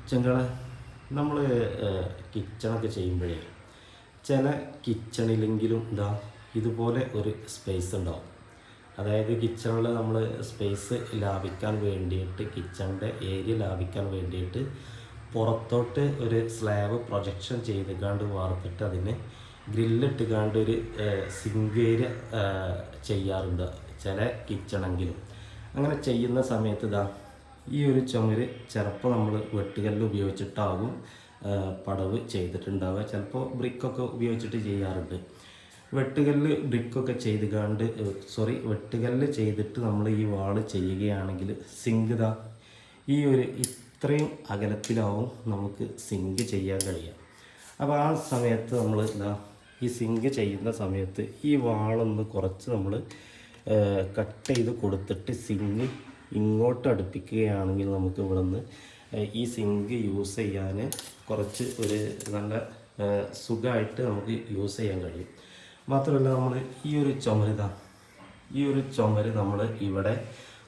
ചെങ്കള നമ്മൾ കിച്ചണൊക്കെ ചെയ്യുമ്പോഴേ ചില കിച്ചണിലെങ്കിലും ഇതുപോലെ ഒരു സ്പേസ് ഉണ്ടാവും. അതായത് കിച്ചണിൽ നമ്മൾ സ്പേസ് ലാഭിക്കാൻ വേണ്ടിയിട്ട്, കിച്ചണിൻ്റെ ഏരിയ ലാഭിക്കാൻ വേണ്ടിയിട്ട് പുറത്തോട്ട് ഒരു സ്ലാബ് പ്രൊജക്ഷൻ ചെയ്തുകൊണ്ട് വാർത്തിട്ട് അതിന് ഗ്രില്ലിട്ടുകാണ്ട് ഒരു സിങ്ക് ഏരിയ ചെയ്യാറുണ്ട് ചില കിച്ചണെങ്കിലും. അങ്ങനെ ചെയ്യുന്ന സമയത്ത് ഈ ഒരു ചുമര് ചിലപ്പോൾ നമ്മൾ വെട്ടുകല്ല് ഉപയോഗിച്ചിട്ടാകും പടവ് ചെയ്തിട്ടുണ്ടാവുക, ചിലപ്പോൾ ബ്രിക്കൊക്കെ ഉപയോഗിച്ചിട്ട് ചെയ്യാറുണ്ട്. വെട്ടുകല്ല് ബ്രിക്കൊക്കെ വെട്ടുകല്ല് ചെയ്തിട്ട് നമ്മൾ ഈ വാള് ചെയ്യുകയാണെങ്കിൽ സിങ്ക് ഈ ഒരു ഇത്രയും അകലത്തിലാവും നമുക്ക് സിങ്ക് ചെയ്യാൻ കഴിയുക. അപ്പോൾ ആ സമയത്ത് നമ്മൾ ഈ സിങ്ക് ചെയ്യുന്ന സമയത്ത് ഈ വാളൊന്ന് കുറച്ച് നമ്മൾ കട്ട് ചെയ്ത് കൊടുത്തിട്ട് സിങ്ക് ഇങ്ങോട്ട് അടുപ്പിക്കുകയാണെങ്കിൽ നമുക്ക് ഇവിടെ നിന്ന് ഈ സിങ്ക് യൂസ് ചെയ്യാൻ കുറച്ച് ഒരു നല്ല സുഖമായിട്ട് നമുക്ക് യൂസ് ചെയ്യാൻ കഴിയും. മാത്രമല്ല നമ്മൾ ഈ ഒരു ചുമര് നമ്മൾ ഇവിടെ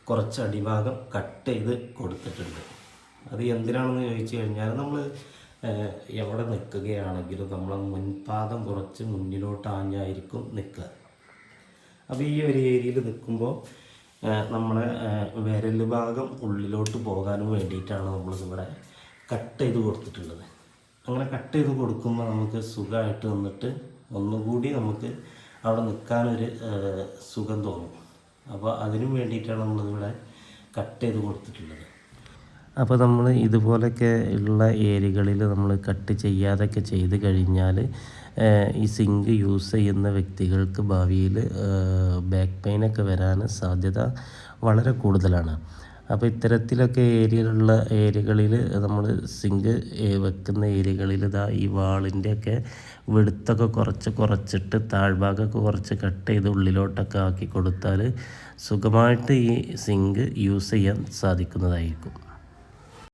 കുറച്ച് അടിഭാഗം കട്ട് ചെയ്ത് കൊടുത്തിട്ടുണ്ട്. അത് എന്തിനാണെന്ന് ചോദിച്ചു കഴിഞ്ഞാൽ നമ്മൾ എവിടെ നിൽക്കുകയാണെങ്കിലും നമ്മളെ മുൻപാദം കുറച്ച് മുന്നിലോട്ടാഞ്ഞായിരിക്കും നിൽക്കുക. അപ്പോൾ ഈ ഒരു ഏരിയയിൽ നിൽക്കുമ്പോൾ നമ്മളെ വിരൽ ഭാഗം ഉള്ളിലോട്ട് പോകാനും വേണ്ടിയിട്ടാണ് നമ്മളിവിടെ കട്ട് ചെയ്ത് കൊടുത്തിട്ടുള്ളത്. അങ്ങനെ കട്ട് ചെയ്ത് കൊടുക്കുമ്പോൾ നമുക്ക് സുഖമായിട്ട് നിന്നിട്ട് ഒന്നുകൂടി നമുക്ക് അവിടെ നിൽക്കാനൊരു സുഖം തോന്നും. അപ്പോൾ അതിനും വേണ്ടിയിട്ടാണ് നമ്മളിവിടെ കട്ട് ചെയ്ത് കൊടുത്തിട്ടുള്ളത്. അപ്പോൾ നമ്മൾ ഇതുപോലെയൊക്കെ ഉള്ള ഏരിയകളിൽ നമ്മൾ കട്ട് ചെയ്യാതൊക്കെ ചെയ്ത് കഴിഞ്ഞാൽ ഈ സിങ്ക് യൂസ് ചെയ്യുന്ന വ്യക്തികൾക്ക് ഭാവിയിൽ ബാക്ക് പെയിനൊക്കെ വരാൻ സാധ്യത വളരെ കൂടുതലാണ്. അപ്പോൾ ഇത്തരത്തിലൊക്കെ ഏരിയകളിൽ നമ്മൾ സിങ്ക് വെക്കുന്ന ഏരിയകളിൽ ഈ വാളിൻ്റെയൊക്കെ വെടുത്തൊക്കെ കുറച്ചിട്ട് താഴ്ഭാഗമൊക്കെ കുറച്ച് കട്ട് ചെയ്ത് ഉള്ളിലോട്ടൊക്കെ ആക്കി കൊടുത്താൽ സുഖമായിട്ട് ഈ സിങ്ക് യൂസ് ചെയ്യാൻ സാധിക്കുന്നതായിരിക്കും.